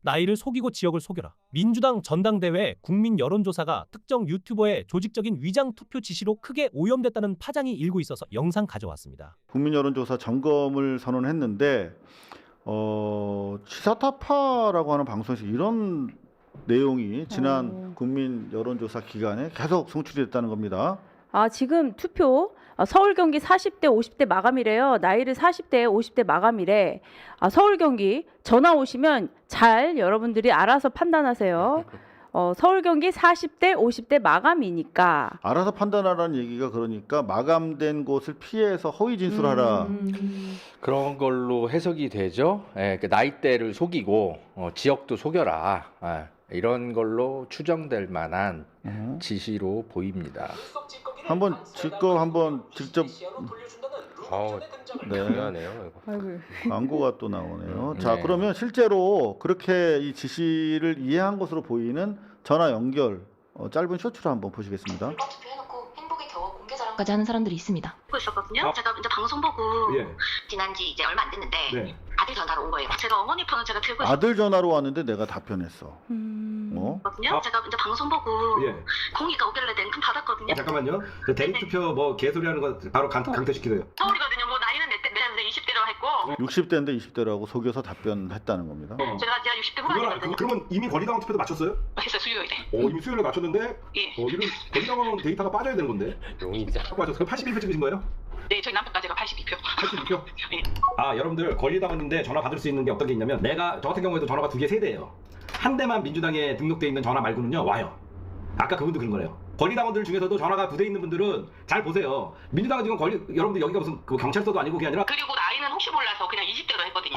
나이를 속이고 지역을 속여라. 민주당 전당대회 국민 여론조사가 특정 유튜버의 조직적인 위장 투표 지시로 크게 오염됐다는 파장이 일고 있어서 영상 가져왔습니다. 국민 여론조사 점검을 선언했는데 시사타파라고 하는 방송에서 이런 내용이 지난 국민 여론조사 기간에 계속 송출이 됐다는 겁니다. 지금 투표 서울 경기 40대 50대 마감이래요. 나이를 40대 50대 마감이래. 서울 경기 전화 오시면 잘 여러분들이 알아서 판단하세요. 서울 경기 40대 50대 마감이니까. 알아서 판단하라는 얘기가 그러니까 마감된 곳을 피해서 허위 진술하라. 그런 걸로 해석이 되죠. 예, 그 나이대를 속이고 지역도 속여라. 이런 걸로 추정될 만한 지시로 보입니다. 한번 직접 네. 중요하네요. 광고가 또 나오네요. 네. 자, 그러면 실제로 그렇게 이 지시를 이해한 것으로 보이는 전화 연결 짧은 쇼츠를 한번 보시겠습니다. 투표해놓고 행복에 겨워 공개 자랑까지 하는 사람들이 있습니다. 보고 있었거든요. 제가 이제 방송 보고 지난지 이제 얼마 안 됐는데 아들 전화로 온 거예요. 제가 어머니 폰을 제가 들고 아들 전화로 왔는데 내가 답변했어. 있었거든요. 제가 이제 방송 보고 공의가 오길래 냉큼 받았거든요. 잠깐만요. 그 대리투표 뭐 개소리하는 거 바로 강퇴시키세요. 서울이거든요. 뭐 나이는 내 20대로 했고 60대인데 20대라고 속여서 답변했다는 겁니다. 제가 60대 후반이거든요. 그러면 이미 거리당원 투표도 맞췄어요? 했어요 수요일에. 이미 수요일에 맞췄는데 예. 이런 거리당원 데이터가 빠져야 되는 건데. 용의자. 맞췄어요. 그럼 81표 찍으신 거예요? 네, 저희 남편까지가 82표. 82표? 예. 여러분들 거리당원인데 전화 받을 수 있는 게 어떤 게 있냐면 저 같은 경우에도 전화가 2개, 3대예요. 한 대만 민주당에 등록돼 있는 전화 말고는요 와요. 아까 그분도 그런 거래요. 거리당원들 중에서도 전화가 2대 있는 분들은 잘 보세요. 민주당은 지금 여러분들 여기가 무슨 그 경찰서도 아니고 그게 아니라 그리고 나이는 혹시 몰라서 그냥 20대로 했거든요.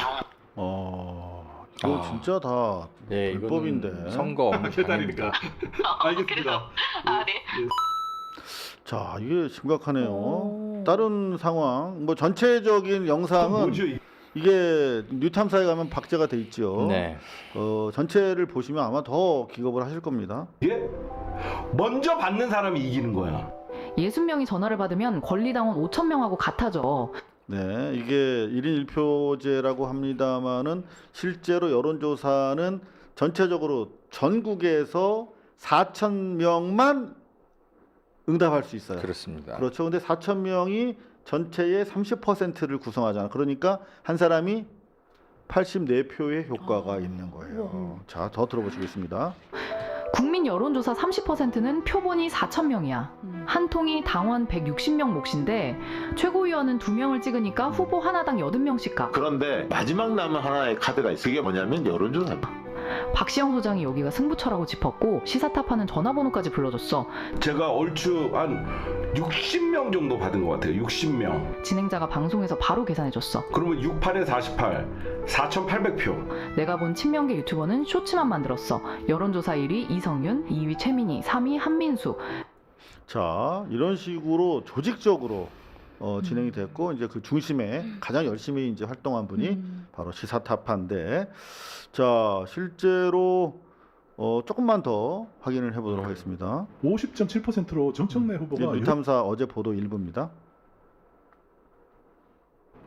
이거 진짜 다 네, 불법인데. 이거는 선거 계산이니까. 알겠습니다. 그래서 네. 자, 이게 심각하네요. 다른 상황, 뭐 전체적인 영상은 뭐죠? 이게 뉴탐사에 가면 박제가 돼 있죠. 네. 전체를 보시면 아마 더 기겁을 하실 겁니다. 이게 먼저 받는 사람이 이기는 거야. 60명이 전화를 받으면 권리당원 5,000명하고 같아져. 네, 이게 1인 1표제라고 합니다만은 실제로 여론조사는 전체적으로 전국에서 4,000명만 응답할 수 있어요. 그렇습니다. 그렇죠. 근데 4,000명이 전체의 30%를 구성하잖아. 그러니까 한 사람이 84표의 효과가 있는 거예요. 자, 더 들어보시겠습니다. 국민 여론조사 30%는 표본이 4,000명이야. 한 통이 당원 160명 몫인데 최고위원은 2명을 찍으니까 후보 하나당 80명씩 가. 그런데 마지막 남은 하나의 카드가 있어요. 그게 뭐냐면 여론조사입니다. 박시영 소장이 여기가 승부처라고 짚었고 시사타파는 전화번호까지 불러줬어. 제가 얼추 한 60명 정도 받은 것 같아요. 60명. 진행자가 방송에서 바로 계산해줬어. 그러면 68에 48, 4,800표. 내가 본 친명계 유튜버는 쇼츠만 만들었어. 여론조사 1위 이성윤, 2위 최민희, 3위 한민수. 자, 이런 식으로 조직적으로 진행이 됐고 이제 그 중심에 가장 열심히 이제 활동한 분이 바로 시사타파인데, 자, 실제로 조금만 더 확인을 해보도록 하겠습니다. 50.7%로 정청래 후보가 뉴탐사 어제 보도 일부입니다.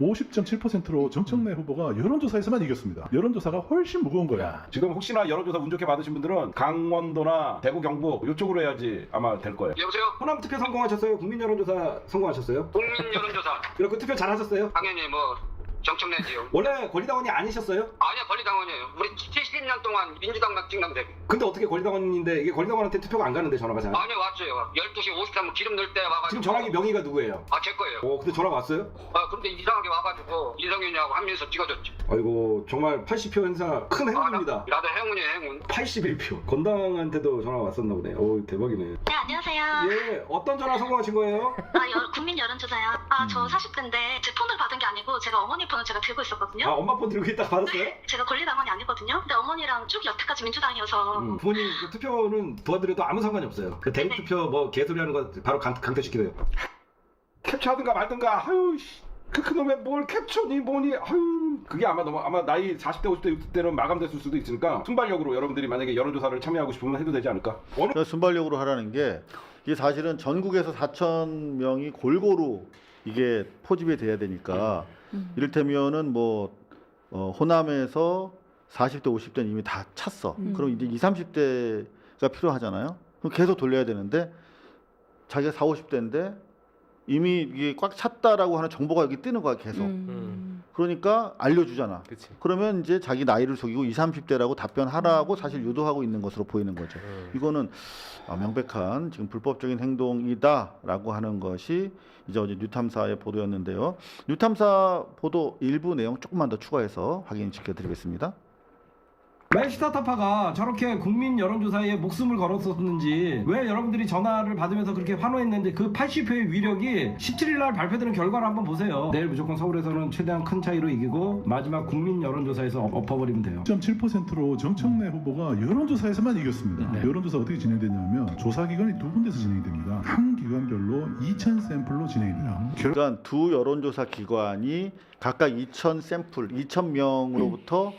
50.7%로 정청래 후보가 여론조사에서만 이겼습니다. 여론조사가 훨씬 무거운 거야. 지금 혹시나 여론조사 운 좋게 받으신 분들은 강원도나 대구, 경북 이쪽으로 해야지 아마 될 거예요. 여보세요? 호남 투표 성공하셨어요? 국민 여론조사 성공하셨어요? 국민 여론조사 그리고 그 투표 잘하셨어요? 당연히 뭐 정청래지요. 원래 권리당원이 아니셨어요? 아니야, 권리당원이에요. 우리 70년 동안 민주당 낙진당대표. 근데 어떻게 권리당원인데 이게 권리당원한테 투표가 안 가는데 전화가 잘? 아니, 왔어요. 12시 53분 기름 넣을 때 와가지고. 지금 전화기 명의가 누구예요? 제 거예요. 근데 전화가 왔어요? 근데 이상하게 와가지고 이성윤이하고 한민수 찍어줬죠. 아이고, 정말 80표 행사 큰 행운입니다. 나도 행운이에요, 행운. 81표. 건당한테도 전화가 왔었나 보네. 대박이네. 네, 안녕하세요. 예, 어떤 전화 성공하신 거예요? 국민 여론조사요. 저 40대인데 제 폰을 받은 게 아니고 제가 어머니 폰을 제가 들고 있었거든요. 엄마 폰 들고 있다가 받았어요? 제가 권리당원이 아니거든요. 근데 어머니랑 쭉 여태까지 민주당이어서 부모님 그 투표는 도와드려도 아무 상관이 없어요. 그 대리 투표 뭐 개소리하는 거 바로 강퇴시키세요. 캡처하든가 말든가. 아유, 그놈의 뭘 캡처니 뭐니. 아유, 그게 아마 나이 40대, 50대, 60대는 마감됐을 수도 있으니까 순발력으로 여러분들이 만약에 여론조사를 참여하고 싶으면 해도 되지 않을까? 순발력으로 하라는 게 이게 사실은 전국에서 4,000명이 골고루 이게 포집이 돼야 되니까 이를테면은 뭐 호남에서 40대, 50대는 이미 다 찼어. 그럼 이제 20, 30대가 필요하잖아요. 그럼 계속 돌려야 되는데 자기가 40, 50대인데 이미 이게 꽉 찼다라고 하는 정보가 여기 뜨는 거야 계속. 그러니까 알려주잖아. 그치. 그러면 이제 자기 나이를 속이고 20, 30대라고 답변하라고 사실 유도하고 있는 것으로 보이는 거죠. 이거는 명백한 지금 불법적인 행동이다라고 하는 것이 이제 어제 뉴탐사의 보도였는데요. 뉴탐사 보도 일부 내용 조금만 더 추가해서 확인시켜드리겠습니다. 왜 시사타파가 저렇게 국민 여론조사에 목숨을 걸었었는지, 왜 여러분들이 전화를 받으면서 그렇게 환호했는지, 그 80표의 위력이 17일 날 발표되는 결과를 한번 보세요. 내일 무조건 서울에서는 최대한 큰 차이로 이기고 마지막 국민 여론조사에서 엎어버리면 돼요. 0.7%로 정청래 후보가 여론조사에서만 이겼습니다. 네. 여론조사 어떻게 진행되냐면 조사기관이 두 군데서 진행됩니다. 한 기관별로 2,000 샘플로 진행됩니다. 그러니까 두 여론조사 기관이 각각 2,000 샘플, 2,000명으로부터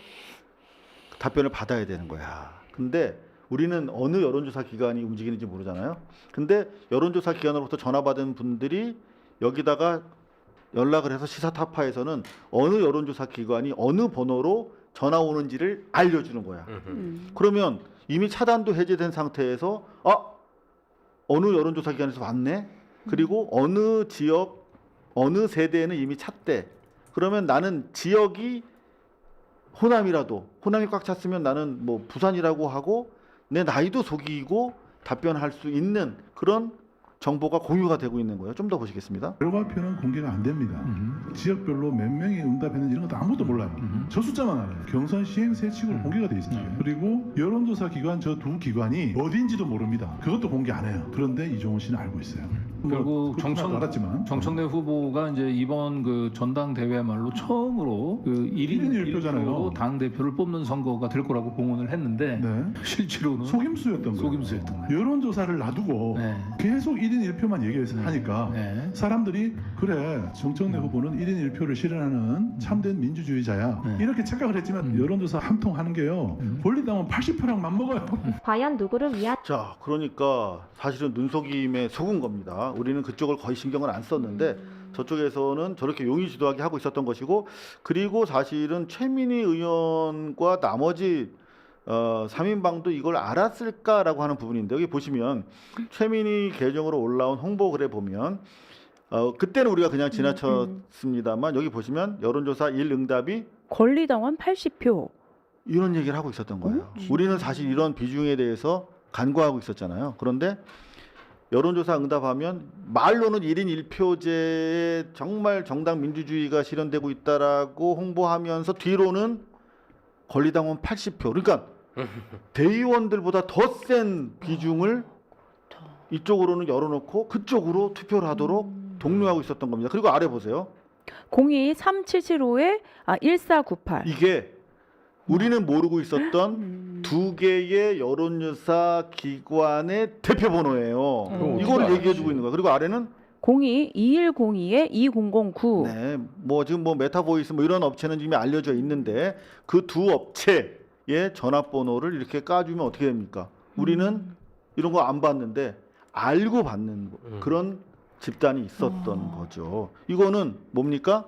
답변을 받아야 되는 거야. 근데 우리는 어느 여론조사 기관이 움직이는지 모르잖아요. 근데 여론조사 기관으로부터 전화 받은 분들이 여기다가 연락을 해서 시사타파에서는 어느 여론조사 기관이 어느 번호로 전화 오는지를 알려주는 거야. 그러면 이미 차단도 해제된 상태에서 어느 여론조사 기관에서 왔네. 그리고 어느 지역, 어느 세대에는 이미 찼대. 그러면 나는 지역이 호남이 꽉 찼으면 나는 뭐 부산이라고 하고 내 나이도 속이고 답변할 수 있는 그런 정보가 공유가 되고 있는 거예요. 좀 더 보시겠습니다. 결과표는 공개가 안 됩니다. 지역별로 몇 명이 응답했는지 이런 것도 아무도 몰라요. 저 숫자만 알아요. 경선 시행세칙으로 공개가 돼 있어요. 그리고 여론조사 기관 저 두 기관이 어디인지도 모릅니다. 그것도 공개 안 해요. 그런데 이종훈 씨는 알고 있어요. 결국 알았지만 정청래 후보가 이제 이번 그 전당대회야말로 처음으로 그 1인 1표로 당 대표를 뽑는 선거가 될 거라고 공언을 했는데 실제로는 속임수였던 거예요. 여론조사를 놔두고 계속 1인 1표만 얘기하니까 사람들이 그래 정청래 후보는 1인 1표를 실현하는 참된 민주주의자야 이렇게 착각을 했지만 여론조사 한 통 하는 게요 권리당원 80표랑 맞먹어요. 과연 누구를 위한? 자, 그러니까 사실은 눈속임에 속은 겁니다. 우리는 그쪽을 거의 신경을 안 썼는데 저쪽에서는 저렇게 용의주도하게 하고 있었던 것이고, 그리고 사실은 최민희 의원과 나머지 3인방도 이걸 알았을까라고 하는 부분인데, 여기 보시면 최민희 계정으로 올라온 홍보글에 보면 그때는 우리가 그냥 지나쳤습니다만 여기 보시면 여론조사 1 응답이 권리당원 80표 이런 얘기를 하고 있었던 거예요. 우리는 사실 이런 비중에 대해서 간과하고 있었잖아요. 그런데 여론조사 응답하면 말로는 1인 1표제에 정말 정당 민주주의가 실현되고 있다라고 홍보하면서 뒤로는 권리당원 80표. 그러니까 대의원들보다 더 센 비중을 이쪽으로는 열어놓고 그쪽으로 투표를 하도록 독려하고 있었던 겁니다. 그리고 아래 보세요. 02-3775에 1498. 이게 우리는 모르고 있었던 두 개의 여론조사 기관의 대표 번호예요. 이거를 얘기해주고 있는 거야. 그리고 아래는 02-2102에 2009. 네, 뭐 지금 뭐 메타보이스 뭐 이런 업체는 이미 알려져 있는데 그 두 업체의 전화번호를 이렇게 까주면 어떻게 됩니까? 우리는 이런 거 안 받는데 알고 받는 그런 집단이 있었던 거죠. 이거는 뭡니까?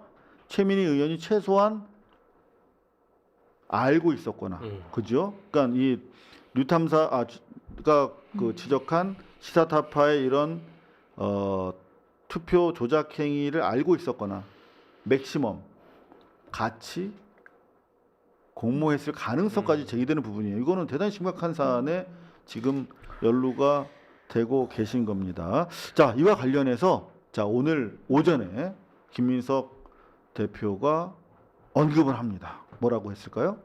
최민희 의원이 최소한 알고 있었거나, 그죠? 그러니까 이 뉴탐사가 그 지적한 시사타파의 이런 투표 조작 행위를 알고 있었거나, 맥시멈 같이 공모했을 가능성까지 제기되는 부분이에요. 이거는 대단히 심각한 사안에 지금 연루가 되고 계신 겁니다. 자, 이와 관련해서 자 오늘 오전에 김민석 대표가 언급을 합니다. 뭐라고 했을까요?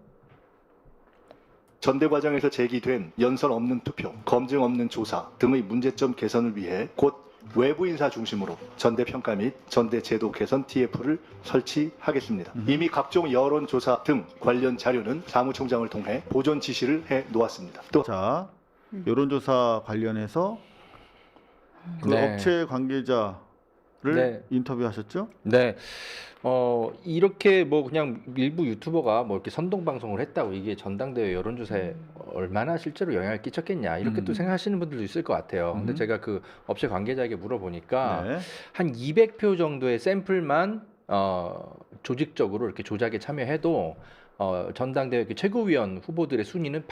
전대 과정에서 제기된 연설 없는 투표, 검증 없는 조사 등의 문제점 개선을 위해 곧 외부 인사 중심으로 전대 평가 및 전대 제도 개선 TF를 설치하겠습니다. 이미 각종 여론조사 등 관련 자료는 사무총장을 통해 보존 지시를 해 놓았습니다. 또 자, 여론조사 관련해서 그 업체 관계자를 인터뷰하셨죠? 네. 이렇게 뭐 그냥 일부 유튜버가 뭐 이렇게 선동 방송을 했다고 이게 전당대회 여론조사에 얼마나 실제로 영향을 끼쳤겠냐 이렇게 또 생각하시는 분들도 있을 것 같아요. 근데 제가 그 업체 관계자에게 물어보니까 한 200표 정도의 샘플만 조직적으로 이렇게 조작에 참여해도 전당대회 그 최고위원 후보들의 순위는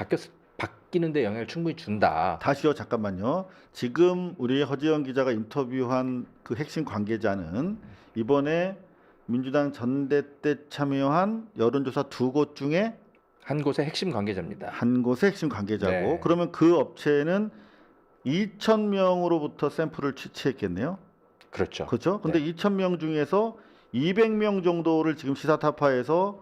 바뀌는데 영향을 충분히 준다. 다시요, 잠깐만요. 지금 우리 허지영 기자가 인터뷰한 그 핵심 관계자는 이번에 민주당 전대 때 참여한 여론조사 2곳 중에 한 곳의 핵심 관계자입니다. 한 곳의 핵심 관계자고, 네. 그러면 그 업체는 2,000명으로부터 샘플을 취취했겠네요. 그렇죠. 그렇죠. 근데 네. 2,000명 중에서 200명 정도를 지금 시사타파에서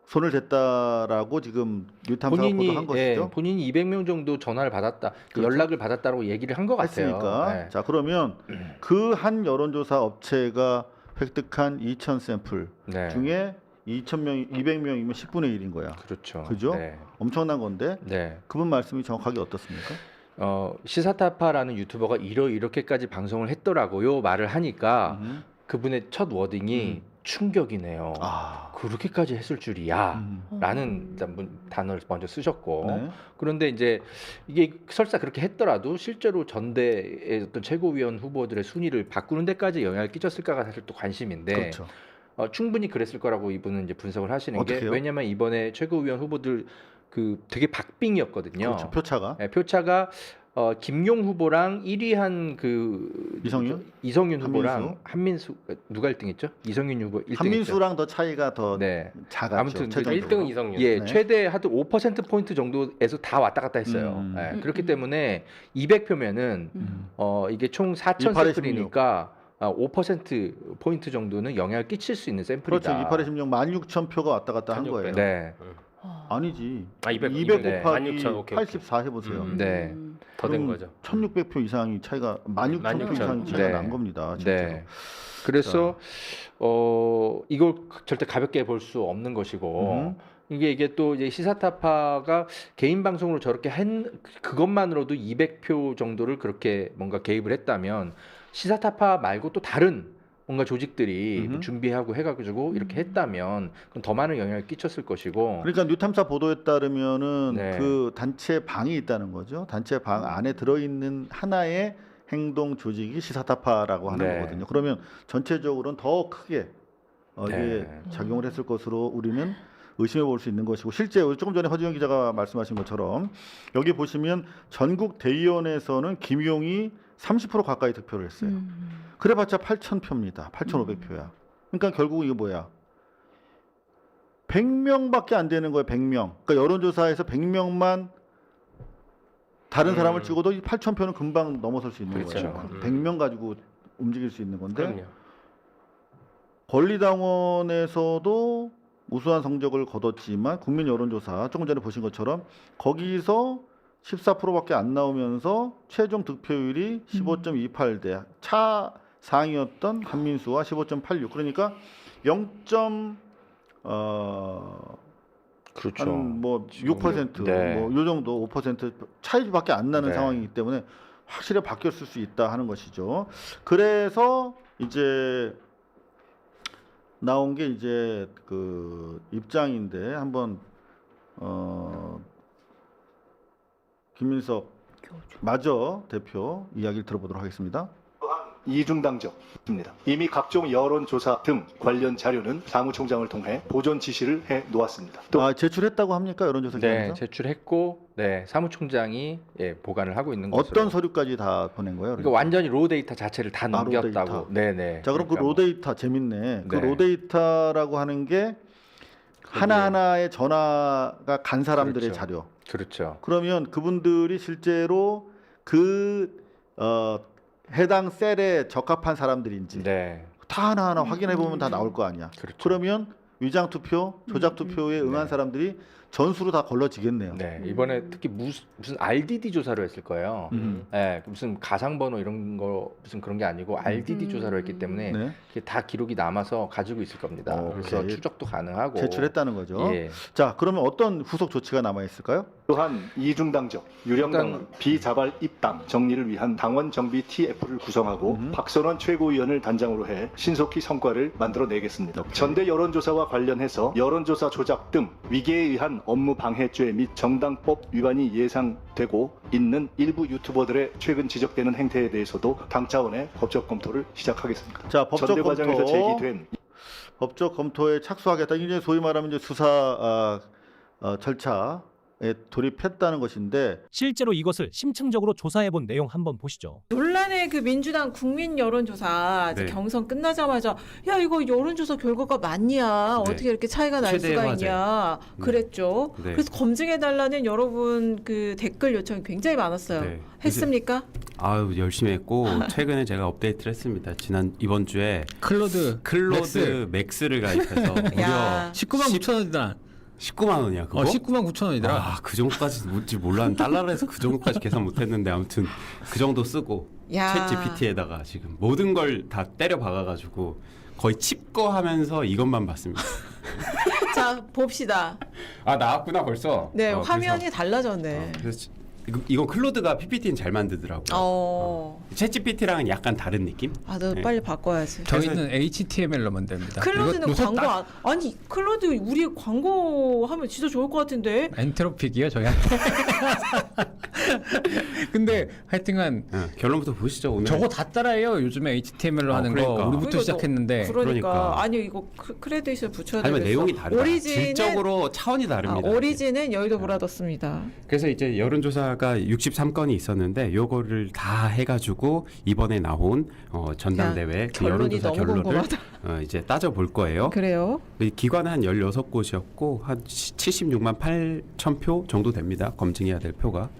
손을 댔다라고 지금 뉴탐사가 보도한 것이죠. 본인이 200명 정도 전화를 받았다, 그렇죠. 연락을 받았다고 얘기를 한 것 같아요. 했으니까. 네. 자, 그러면 그 한 여론조사 업체가 획득한 2,000 샘플 네. 중에 2,000명, 200명이면 10분의 1인 거야. 그렇죠. 그죠? 네. 엄청난 건데 네. 그분 말씀이 정확하게 어떻습니까? 시사타파라는 유튜버가 이렇게까지 방송을 했더라고요 말을 하니까 그분의 첫 워딩이 충격이네요. 그렇게까지 했을 줄이야 라는 단어를 먼저 쓰셨고, 네. 그런데 이제 이게 설사 그렇게 했더라도 실제로 전대의 어떤 최고위원 후보들의 순위를 바꾸는 데까지 영향을 끼쳤을까가 사실 또 관심인데, 그렇죠. 충분히 그랬을 거라고 이분은 이제 분석을 하시는 게, 어떡해요? 왜냐면 이번에 최고위원 후보들 그 되게 박빙이었거든요. 그렇죠. 표차가. 네, 표차가 김용 후보랑 1위 한 그 이성윤 후보랑 한민수 누가 1등했죠? 이성윤 후보 1등. 한민수랑 더 차이가 더 작았죠. 아무튼 최종적으로. 1등은 이성윤. 예, 네. 최대 하도 5% 포인트 정도에서 다 왔다 갔다 했어요. 예, 그렇기 때문에 200표면은 이게 총 4,000 샘플이니까 5% 포인트 정도는 영향을 끼칠 수 있는 샘플이다. 그렇죠. 2816 16,000표가 왔다 갔다 한 거예요. 네. 아니지. 200 곱하기 16,000, 오케이. 84 해보세요. 네. 더 된 거죠. 1,600표 이상이 차이가 16,000표 이상이 차이가 난 겁니다. 네. 그래서 이걸 절대 가볍게 볼 수 없는 것이고, 이게 또 이제 시사타파가 개인 방송으로 저렇게 그것만으로도 200표 정도를 그렇게 뭔가 개입을 했다면, 시사타파 말고 또 다른 뭔가 조직들이 준비하고 해가지고 이렇게 했다면 그건 더 많은 영향을 끼쳤을 것이고. 그러니까 뉴탐사 보도에 따르면은 네. 그 단체 방이 있다는 거죠. 단체 방 안에 들어있는 하나의 행동 조직이 시사타파라고 하는 네. 거거든요. 그러면 전체적으로는 더 크게 이게 네. 작용을 했을 것으로 우리는 의심해 볼 수 있는 것이고, 실제 조금 전에 허지영 기자가 말씀하신 것처럼 여기 보시면 전국 대의원에서는 김용이 30% 가까이 득표를 했어요. 그래봤자 8,000표입니다. 8,500표야. 그러니까 결국 이게 뭐야? 100명밖에 안 되는 거예요. 100명. 그러니까 여론조사에서 100명만 다른 사람을 찍어도 8,000표는 금방 넘어설 수 있는 그렇죠. 거예요. 100명 가지고 움직일 수 있는 건데, 그럼요. 권리당원에서도 우수한 성적을 거뒀지만 국민 여론조사 조금 전에 보신 것처럼 거기서 14%밖에 안 나오면서 최종 득표율이 15.28대 차 상이었던 한민수와 15.86. 그러니까 0. 그렇죠. 한뭐 6%, 네. 뭐 요 정도 5% 차이밖에 안 나는 네. 상황이기 때문에 확실히 바뀌었을 수 있다 하는 것이죠. 그래서 이제 나온 게 이제 그 입장인데 한번 김민석 마저 대표 이야기를 들어보도록 하겠습니다. 이중당적입니다. 이미 각종 여론조사 등 관련 자료는 사무총장을 통해 보존 지시를 해 놓았습니다. 또 제출했다고 합니까? 여론조사 기관에서? 네, 제출했고, 사무총장이 보관을 하고 있는 것으로. 어떤 서류까지 다 보낸 거예요? 그러니까 완전히 로 데이터 자체를 다 넘겼다고. 로 데이터. 네네. 자, 그럼 그러니까 그 로 데이터 재밌네. 그 네. 로 데이터라고 하는 게 하나하나의 전화가 간 사람들의 그렇죠. 자료. 그렇죠. 그러면 그분들이 실제로 그 해당 셀에 적합한 사람들인지 다 하나하나 확인해 보면 다 나올 거 아니야. 그렇죠. 그러면 위장 투표, 조작 투표에 응한 사람들이 전수로 다 걸러지겠네요. 네, 이번에 특히 무슨 RDD 조사를 했을 거예요. 네, 무슨 가상번호 이런 거 무슨 그런 게 아니고 RDD 조사를 했기 때문에 네. 그게 다 기록이 남아서 가지고 있을 겁니다. 그래서 오케이. 추적도 가능하고. 제출했다는 거죠. 예. 자, 그러면 어떤 후속 조치가 남아 있을까요? 또한 이중당적, 유령당원, 비자발 입당 정리를 위한 당원 정비 TF를 구성하고 박선원 최고위원을 단장으로 해 신속히 성과를 만들어내겠습니다. 전대 여론조사와 관련해서 여론조사 조작 등 위계에 의한 업무 방해죄 및 정당법 위반이 예상되고 있는 일부 유튜버들의 최근 지적되는 행태에 대해서도 당 차원의 법적 검토를 시작하겠습니다. 자, 법적 전대 검토. 과정에서 제기된 법적 검토에 착수하겠다. 이제 소위 말하면 이제 수사 절차에 돌입했다는 것인데 실제로 이것을 심층적으로 조사해본 내용 한번 보시죠. 논란의 그 민주당 국민 여론조사 이제 네. 경선 끝나자마자 야 이거 여론조사 결과가 맞냐 어떻게 이렇게 차이가 날 최대의 수가 화제. 있냐 그랬죠. 네. 그래서 검증해달라는 여러분 그 댓글 요청이 굉장히 많았어요. 네. 했습니까? 아유 열심히 했고 최근에 제가 업데이트를 했습니다. 이번 주에 클로드 맥스를 가입해서 무려 야. 19만 9천 원이다. 19만 원이야 그거? 19만 9천 원이더라. 아, 그 정도까지 뭔지 몰랐는데 달러로 해서 그 정도까지 계산 못했는데 아무튼 그 정도 쓰고 야. 챗 GPT에다가 지금 모든 걸 다 때려 박아가지고 거의 칩거하면서 이것만 봤습니다. 자 봅시다. 아 나왔구나 벌써. 네 그래서- 화면이 달라졌네. 그래서 이건 클로드가 PPT는 잘 만들더라고요. 챗 GPT랑은 약간 다른 느낌? 너 네. 빨리 바꿔야지. 저희는 HTML로만 됩니다. 클로드는 요새 광고 딱 아니 클로드 우리 광고 하면 진짜 좋을 것 같은데. 엔트로픽이요 저희한테. 근데 하여튼간 결론부터 보시죠 오늘. 저거 다 따라해요. 요즘에 HTML로 하는 그러니까. 거 우리부터 그러니까 시작했는데. 그러니까 아니 이거 크레딧을 붙여야 되겠어. 아니면 내용이 다르다. 오리진은 질적으로 차원이 다릅니다. 오리진은 여의도 브라더스입니다. 그래서 이제 여론조사가 63건이 있었는데 요거를 다 해가지고 이번에 나온 전당대회 그 결론이 여론조사 너무 결론을 궁금하다. 이제 따져볼 거예요. 그래요? 이 기관은 한 16곳이었고 한 76만 8천 표 정도 됩니다. 검증해야 될 표가.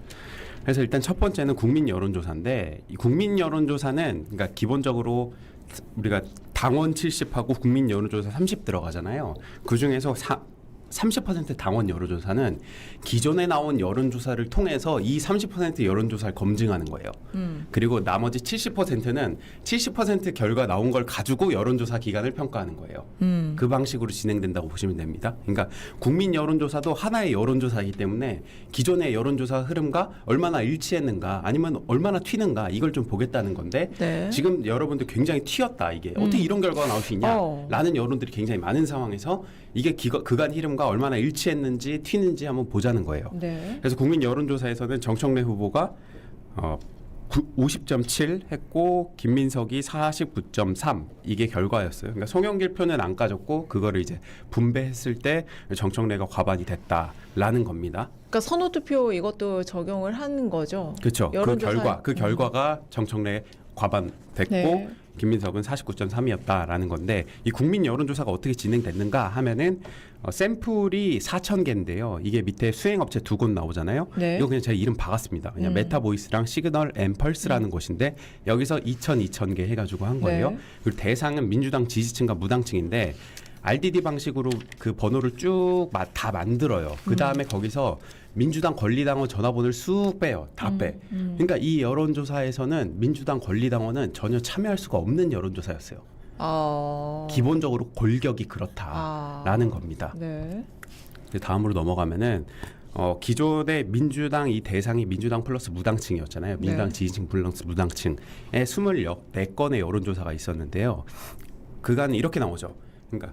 그래서 일단 첫 번째는 국민 여론조사인데 이 국민 여론조사는 그러니까 기본적으로 우리가 당원 70하고 국민 여론조사 30 들어가잖아요. 그 중에서 30% 당원 여론조사는 기존에 나온 여론조사를 통해서 이 30% 여론조사를 검증하는 거예요. 그리고 나머지 70%는 70% 결과 나온 걸 가지고 여론조사 기관을 평가하는 거예요. 그 방식으로 진행된다고 보시면 됩니다. 그러니까 국민 여론조사도 하나의 여론조사이기 때문에 기존의 여론조사 흐름과 얼마나 일치했는가 아니면 얼마나 튀는가 이걸 좀 보겠다는 건데 네. 지금 여러분들 굉장히 튀었다 이게 어떻게 이런 결과가 나올 수 있냐 라는 여론들이 굉장히 많은 상황에서 이게 그간 흐름과 얼마나 일치했는지 튀는지 한번 보자는 거예요. 네. 그래서 국민 여론조사에서는 정청래 후보가 50.7 했고 김민석이 49.3 이게 결과였어요. 그러니까 송영길 표는 안 까졌고 그거를 이제 분배했을 때 정청래가 과반이 됐다라는 겁니다. 그러니까 선호투표 이것도 적용을 하는 거죠. 그렇죠. 여론조사. 그 결과가 정청래 과반 됐고 네. 김민석은 49.3이었다라는 건데 이 국민 여론조사가 어떻게 진행됐는가 하면은 샘플이 4,000개인데요. 이게 밑에 수행업체 두 곳 나오잖아요. 네. 이거 그냥 제가 이름 박았습니다. 그냥 메타보이스랑 시그널 앰펄스라는 곳인데 여기서 2,000개 해가지고 한 거예요. 네. 그리고 대상은 민주당 지지층과 무당층인데 RDD 방식으로 그 번호를 쭉 다 만들어요. 그 다음에 거기서 민주당 권리당원 전화번호를 쑥 빼요. 다 빼. 그러니까 이 여론조사에서는 민주당 권리당원은 전혀 참여할 수가 없는 여론조사였어요. 기본적으로 골격이 그렇다라는 겁니다. 네. 다음으로 넘어가면은 기존의 민주당 이 대상이 민주당 플러스 무당층이었잖아요. 민주당 네. 지지층 플러스 무당층에 24건의 여론조사가 있었는데요. 그간 이렇게 나오죠. 그러니까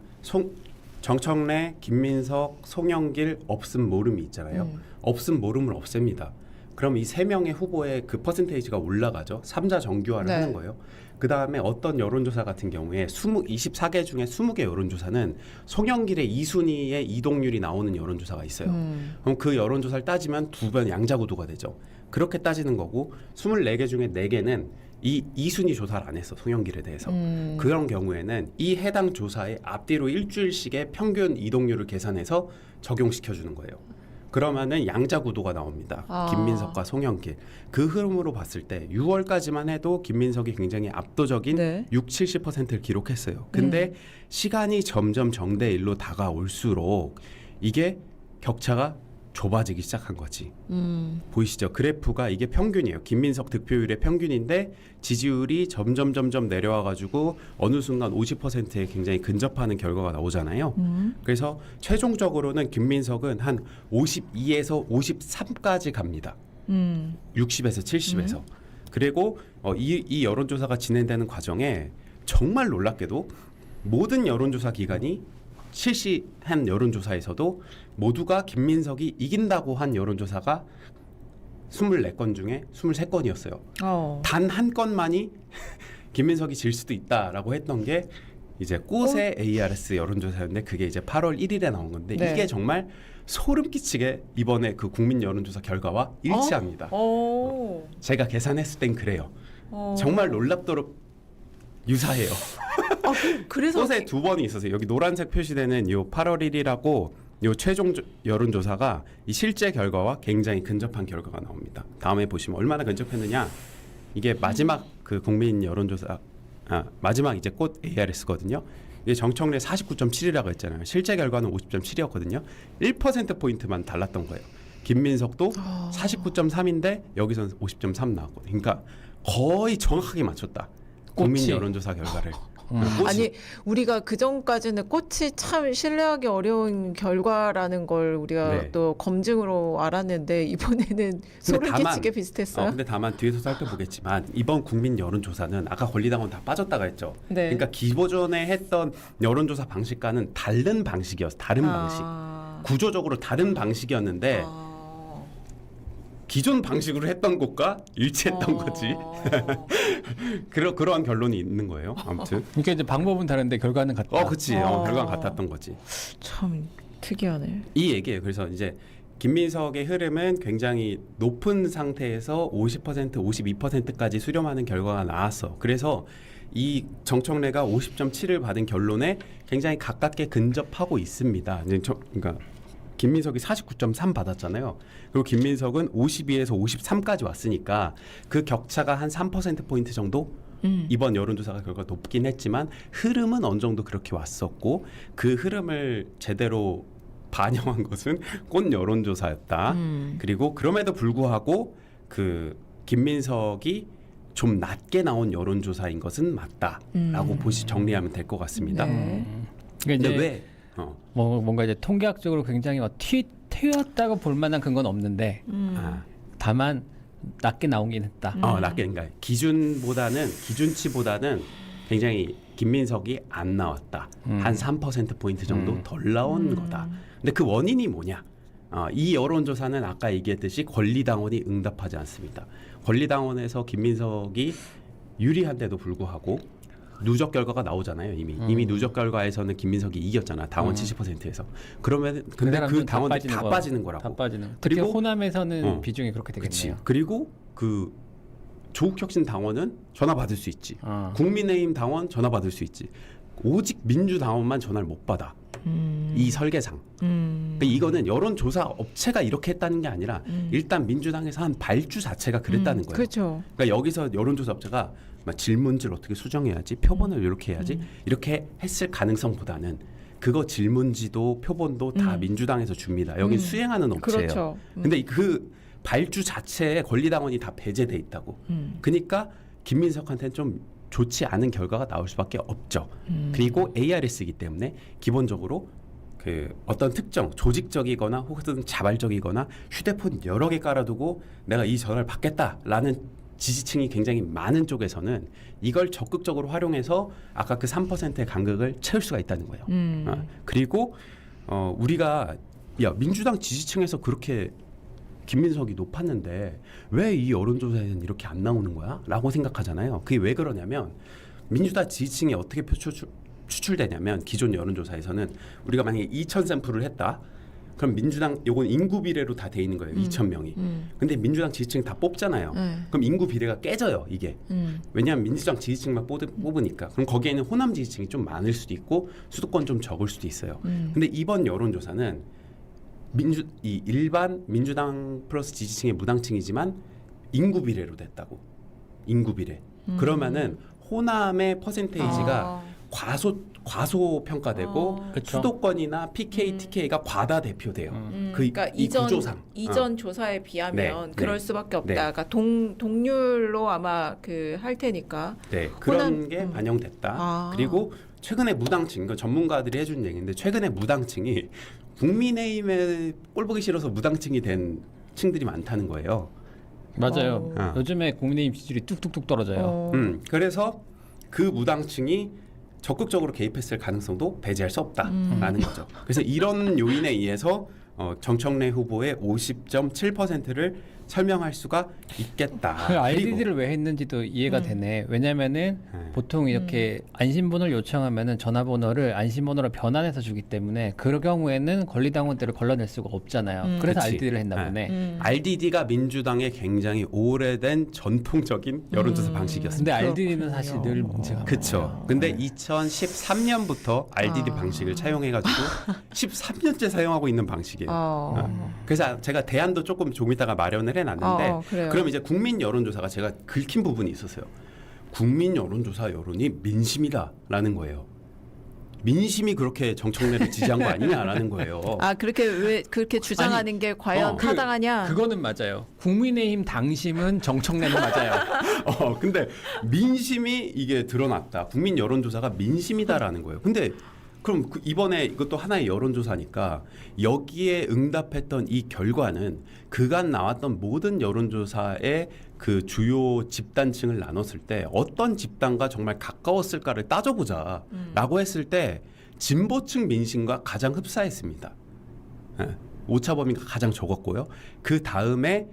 정청래, 김민석, 송영길, 없음 모름이 있잖아요. 없음 모름을 없앱니다. 그럼 이 세 명의 후보의 그 퍼센테이지가 올라가죠. 3자 정규화를 네. 하는 거예요. 그 다음에 어떤 여론조사 같은 경우에 24개 중에 20개 여론조사는 송영길의 2순위의 이동률이 나오는 여론조사가 있어요. 그럼 그 여론조사를 따지면 두 번 양자구도가 되죠. 그렇게 따지는 거고 24개 중에 4개는 이 2순위 조사를 안 했어. 송영길에 대해서. 그런 경우에는 이 해당 조사의 앞뒤로 일주일씩의 평균 이동률을 계산해서 적용시켜주는 거예요. 그러면은 양자구도가 나옵니다. 김민석과 송영길. 그 흐름으로 봤을 때 6월까지만 해도 김민석이 굉장히 압도적인 60-70%를 기록했어요. 근데 시간이 점점 정대일로 다가올수록 이게 격차가 좁아지기 시작한 거지. 보이시죠? 그래프가 이게 평균이에요. 김민석 득표율의 평균인데 지지율이 점점 내려와가지고 어느 순간 50%에 굉장히 근접하는 결과가 나오잖아요. 그래서 최종적으로는 김민석은 한 52에서 53까지 갑니다. 60에서 70에서. 그리고 이 여론조사가 진행되는 과정에 정말 놀랍게도 모든 여론조사 기관이 실시한 여론조사에서도 모두가 김민석이 이긴다고 한 여론조사가 24건 중에 23건이었어요. 단 한 건만이 김민석이 질 수도 있다라고 했던 게 이제 꽃의 ARS 여론조사였는데 그게 이제 8월 1일에 나온 건데 네. 이게 정말 소름 끼치게 이번에 그 국민 여론조사 결과와 일치합니다. 제가 계산했을 땐 그래요. 정말 놀랍도록 유사해요. 그래서 꽃에 두 번이 있었어요. 여기 노란색 표시되는 요 8월 1일하고 요 최종 여론조사가 이 실제 결과와 굉장히 근접한 결과가 나옵니다. 다음에 보시면 얼마나 근접했느냐. 이게 마지막 그 국민 여론조사 마지막 이제 꽃 ARS거든요. 이게 정청래 49.7이라고 했잖아요. 실제 결과는 50.7이었거든요. 1%포인트만 달랐던 거예요. 김민석도 49.3인데 여기서는 50.3 나왔거든요. 그러니까 거의 정확하게 맞췄다. 국민 꽃이. 여론조사 결과를. 아니 우리가 그 전까지는 꽃이 참 신뢰하기 어려운 결과라는 걸 우리가 네. 또 검증으로 알았는데 이번에는 소름 끼치게 비슷했어요. 근데 다만 뒤에서 살펴보겠지만 이번 국민 여론조사는 아까 권리당원 다 빠졌다가 했죠. 네. 그러니까 기존에 했던 여론조사 방식과는 다른 방식이었어. 다른 방식. 구조적으로 다른 방식이었는데 기존 방식으로 했던 것과 일치했던 거지. 그러한 결론이 있는 거예요. 아무튼. 그러니까 이제 방법은 다른데 결과는 같다. 그치. 결과는 같았던 거지. 참 특이하네. 이 얘기예요. 그래서 이제 김민석의 흐름은 굉장히 높은 상태에서 50%, 52%까지 수렴하는 결과가 나왔어. 그래서 이 정청래가 50.7을 받은 결론에 굉장히 가깝게 근접하고 있습니다. 그러니까 김민석이 49.3 받았잖아요. 그리고 김민석은 52에서 53까지 왔으니까 그 격차가 한 3%포인트 정도? 이번 여론조사가 결과 높긴 했지만 흐름은 어느 정도 그렇게 왔었고 그 흐름을 제대로 반영한 것은 꽃 여론조사였다. 그리고 그럼에도 불구하고 그 김민석이 좀 낮게 나온 여론조사인 것은 맞다라고 정리하면 될 것 같습니다. 그러니까 이제 왜? 뭔가 이제 통계학적으로 굉장히 튀었다고 볼 만한 근거는 없는데 다만 낮게 나오긴 했다. 낮게 그러니까 기준치보다는 굉장히 김민석이 안 나왔다. 한 3%포인트 정도 덜 나온 거다. 근데 그 원인이 뭐냐? 이 여론조사는 아까 얘기했듯이 권리당원이 응답하지 않습니다. 권리당원에서 김민석이 유리한데도 불구하고 누적 결과가 나오잖아요. 이미 누적 결과에서는 김민석이 이겼잖아. 당원 70%에서. 그러면 근데 그 당원들이 다 빠지는 거라고. 다 빠지는. 특히 그리고 호남에서는 비중이 그렇게 되겠네요. 그치. 그리고 그 조국혁신 당원은 전화 받을 수 있지. 국민의힘 당원 전화 받을 수 있지. 오직 민주당원만 전화를 못 받아. 이 설계상. 근데 이거는 여론조사 업체가 이렇게 했다는 게 아니라 일단 민주당에서 한 발주 자체가 그랬다는 거예요. 그렇죠. 그러니까 여기서 여론조사 업체가 질문지를 어떻게 수정해야지, 표본을 이렇게 해야지 이렇게 했을 가능성보다는 그거 질문지도 표본도 다 민주당에서 줍니다. 여긴 수행하는 업체예요. 그렇죠. 근데 그 발주 자체에 권리당원이 다 배제돼 있다고. 그러니까 김민석한테는 좀 좋지 않은 결과가 나올 수밖에 없죠. 그리고 ARS이기 때문에 기본적으로 그 어떤 특정 조직적이거나 혹은 자발적이거나 휴대폰 여러 개 깔아두고 내가 이 전화를 받겠다라는 지지층이 굉장히 많은 쪽에서는 이걸 적극적으로 활용해서 아까 그 3%의 간극을 채울 수가 있다는 거예요. 그리고 우리가 민주당 지지층에서 그렇게 김민석이 높았는데 왜 이 여론조사에는 이렇게 안 나오는 거야? 라고 생각하잖아요. 그게 왜 그러냐면 민주당 지지층이 어떻게 추출되냐면 기존 여론조사에서는 우리가 만약에 2,000 샘플을 했다. 그럼 민주당 요건 인구 비례로 다 돼 있는 거예요. 2,000명이. 근데 민주당 지지층 다 뽑잖아요. 그럼 인구 비례가 깨져요. 이게. 왜냐하면 민주당 지지층만 뽑으니까. 그럼 거기에는 호남 지지층이 좀 많을 수도 있고 수도권 좀 적을 수도 있어요. 근데 이번 여론조사는 일반 민주당 플러스 지지층의 무당층이지만 인구 비례로 됐다고. 인구 비례. 그러면은 호남의 퍼센테이지가 과소 평가되고 수도권이나 PK, TK가 과다 대표돼요. 그러니까 이 구조상. 이전 조사에 비하면 네, 그럴 네. 수밖에 없다. 네. 그러니까 동률로 아마 할 테니까. 네, 그런 게 반영됐다. 그리고 최근에 무당층, 이거 전문가들이 해준 얘기인데 최근에 무당층이 국민의힘에 꼴 보기 싫어서 무당층이 된 층들이 많다는 거예요. 맞아요. 요즘에 국민의힘 지지율이 뚝뚝뚝 떨어져요. 그래서 그 무당층이 적극적으로 개입했을 가능성도 배제할 수 없다라는 거죠. 그래서 이런 요인에 의해서 정청래 후보의 50.7%를 설명할 수가 있겠다. 그 RDD를 왜 했는지도 이해가 되네. 왜냐면은 보통 이렇게 안심번호를 요청하면은 전화번호를 안심번호로 변환해서 주기 때문에 그럴 경우에는 권리당원들을 걸러낼 수가 없잖아요. 그래서 그치. RDD를 했나 보네. RDD가 민주당의 굉장히 오래된 전통적인 여론조사 방식이었습니다. 근데 RDD는 사실 늘 문제가 그렇죠. 근데 2013년부터 RDD 방식을 차용해가지고 13년째 사용하고 있는 방식이에요. 그래서 제가 대안도 조금 이따가 마련을 해놨는데 그럼 이제 국민 여론조사가 제가 긁힌 부분이 있었어요. 국민 여론조사 여론이 민심이다라는 거예요. 민심이 그렇게 정청래를 지지한 거 아니냐라는 거예요. 아 그렇게 왜 그렇게 주장하는 게 과연 타당하냐? 그거는 맞아요. 국민의힘 당심은 정청래는 맞아요. 근데 민심이 이게 드러났다. 국민 여론조사가 민심이다라는 거예요. 근데 그럼 이번에 이것도 하나의 여론조사니까 여기에 응답했던 이 결과는 그간 나왔던 모든 여론조사의 그 주요 집단층을 나눴을 때 어떤 집단과 정말 가까웠을까를 따져보자라고 했을 때 진보층 민심과 가장 흡사했습니다. 오차 범위가 가장 적었고요. 그 다음에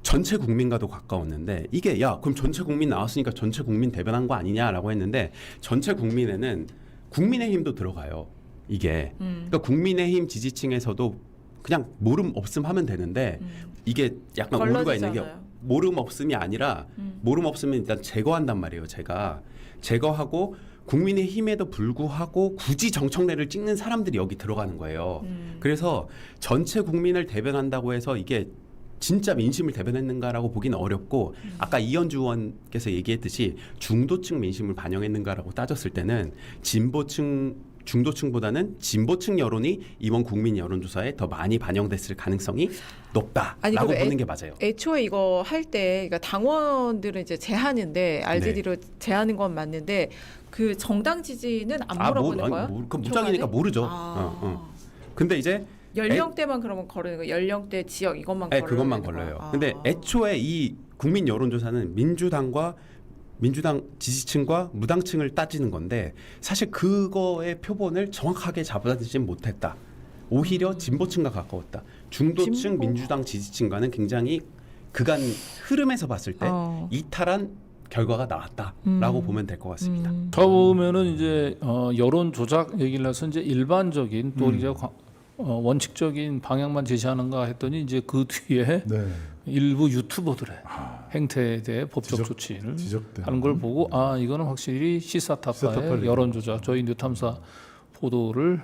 전체 국민과도 가까웠는데 이게 그럼 전체 국민 나왔으니까 전체 국민 대변한 거 아니냐라고 했는데 전체 국민에는 국민의힘도 들어가요. 이게 그러니까 국민의힘 지지층에서도 그냥 모름 없음 하면 되는데 이게 약간 오류가 있는 게 모름 없음이 아니라 모름 없음은 일단 제거한단 말이에요. 제거하고 국민의힘에도 불구하고 굳이 정청래를 찍는 사람들이 여기 들어가는 거예요. 그래서 전체 국민을 대변한다고 해서 이게 진짜 민심을 대변했는가라고 보기는 어렵고 아까 이현주 의원께서 얘기했듯이 중도층 민심을 반영했는가라고 따졌을 때는 중도층보다는 진보층 여론이 이번 국민 여론조사에 더 많이 반영됐을 가능성이 높다라고 보는 게 맞아요. 애초에 이거 할 때 그러니까 당원들은 이제 제하는데 RDD로 제하는 건 맞는데 그 정당 지지는 안 물어보는 거야? 그 무작위니까 모르죠. 근데 이제 연령대만 그러면 거르는 거 연령대 지역 이것만 걸어요. 그것만 걸려요. 근데 애초에 이 국민 여론조사는 민주당 지지층과 무당층을 따지는 건데 사실 그거의 표본을 정확하게 잡아내지 못했다. 오히려 진보층과 가까웠다. 중도층 민주당 지지층과는 굉장히 그간 흐름에서 봤을 때 이탈한 결과가 나왔다라고 보면 될 것 같습니다. 처음에는 이제 여론 조작 얘기를 해서 이제 일반적인 또 이제 원칙적인 방향만 제시하는가 했더니 이제 그 뒤에 일부 유튜버들의 행태에 대해 법적 조치를 하는 걸 보고 이거는 확실히 시사타파의 여론조작 저희 뉴탐사 보도를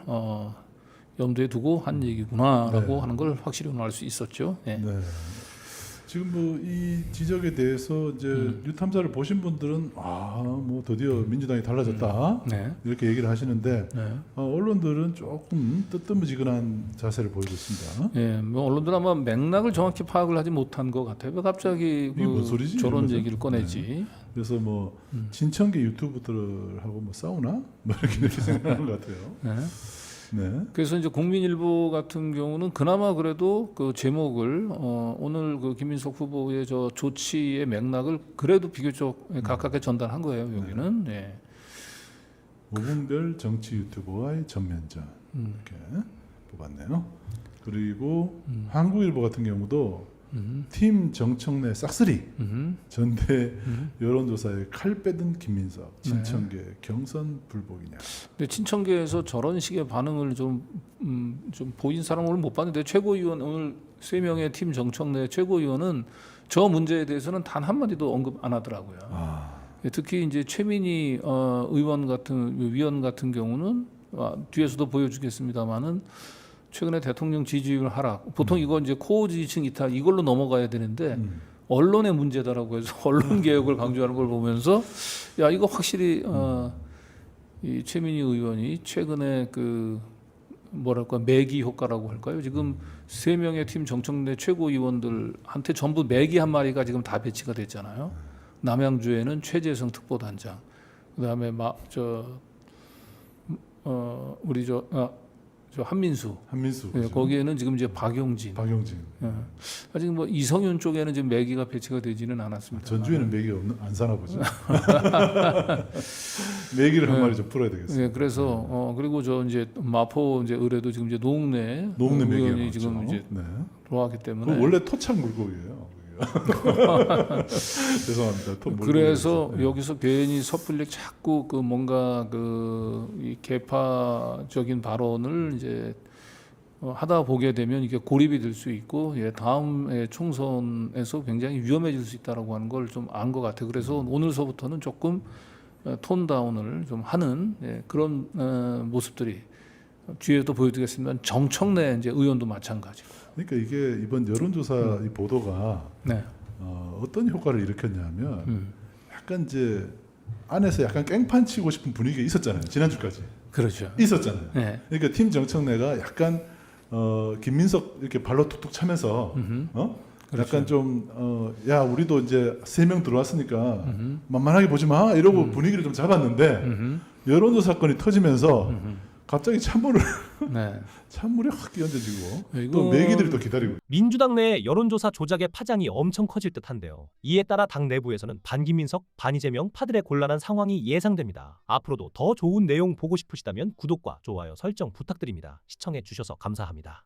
염두에 두고 한 얘기구나라고 하는 걸 확실히 알 수 있었죠. 지금 뭐 이 지적에 대해서 이제 뉴탐사를 보신 분들은 뭐 드디어 민주당이 달라졌다 이렇게 얘기를 하시는데 언론들은 조금 뜨뜻미지근한 자세를 보이고 있습니다. 뭐 언론들 아마 맥락을 정확히 파악을 하지 못한 것 같아요. 왜 갑자기 저런 얘기를 꺼내지? 그래서 뭐 진천계 유튜브들하고 뭐 싸우나? 뭐 이렇게 생각하는 것 같아요. 그래서 이제 국민일보 같은 경우는 그나마 그래도 그 제목을 오늘 그 김민석 후보의 저 조치의 맥락을 그래도 비교적 가깝게 전달한 거예요. 여기는. 무분별 정치 유튜버와의 전면전 이렇게 뽑았네요. 그리고 한국일보 같은 경우도 팀 정청래 싹쓸이 전대 여론조사에 칼 빼든 김민석 친천계 경선 불복이냐. 근데 친천계에서 저런 식의 반응을 좀 보인 사람을 못 봤는데 최고위원 오늘 3명의 팀 정청래 최고위원은 저 문제에 대해서는 단 한마디도 언급 안 하더라고요. 특히 이제 최민희 위원 같은 경우는 뒤에서도 보여주겠습니다만은 최근에 대통령 지지율 하락. 보통 이거 이제 코어 지지층 이탈 이걸로 넘어가야 되는데 언론의 문제다라고 해서 언론 개혁을 강조하는 걸 보면서 이거 확실히 이 최민희 의원이 최근에 그 뭐랄까 매기 효과라고 할까요? 지금 3명의 팀 정청래 최고위원들한테 전부 매기 한 마리가 지금 다 배치가 됐잖아요. 남양주에는 최재성 특보단장, 그다음에 저 한민수. 한민수. 예, 거기에는 지금 이제 박용진. 예. 아직 뭐 이성윤 쪽에는 지금 매기가 배치가 되지는 않았습니다. 전주에는 매기 안 사나 보죠. 매기를 한 마리 좀 풀어야 되겠어요. 예, 그래서 그리고 저 이제 마포 이제 의뢰도 지금 이제 노웅래 의원이 지금 이제 들어왔기 때문에 원래 토착 물고기예요. 죄송합니다. 그래서 여기서 괜히 섣불리 자꾸 그 뭔가 이 개파적인 발언을 이제 하다 보게 되면 이게 고립이 될 수 있고 다음에 총선에서 굉장히 위험해질 수 있다라고 하는 걸 좀 안 것 같아요. 그래서 오늘서부터는 조금 톤 다운을 좀 하는 그런 모습들이 뒤에도 보여드리겠습니다. 정청래 이제 의원도 마찬가지고. 그러니까 이게 이번 여론조사 이 보도가 어떤 효과를 일으켰냐면 약간 이제 안에서 약간 깽판 치고 싶은 분위기가 있었잖아요. 지난주까지. 그렇죠. 있었잖아요. 네. 그러니까 팀 정청래가 약간 김민석 이렇게 발로 툭툭 차면서 그렇죠. 약간 좀 야 우리도 이제 3명 들어왔으니까 만만하게 보지 마 이러고 분위기를 좀 잡았는데 여론조사 사건이 터지면서 갑자기 찬물을 찬물이 확 끼얹어지고 또 매기들이 또 기다리고. 민주당 내 여론조사 조작의 파장이 엄청 커질 듯한데요. 이에 따라 당 내부에서는 반김민석, 반이재명 파들의 곤란한 상황이 예상됩니다. 앞으로도 더 좋은 내용 보고 싶으시다면 구독과 좋아요 설정 부탁드립니다. 시청해 주셔서 감사합니다.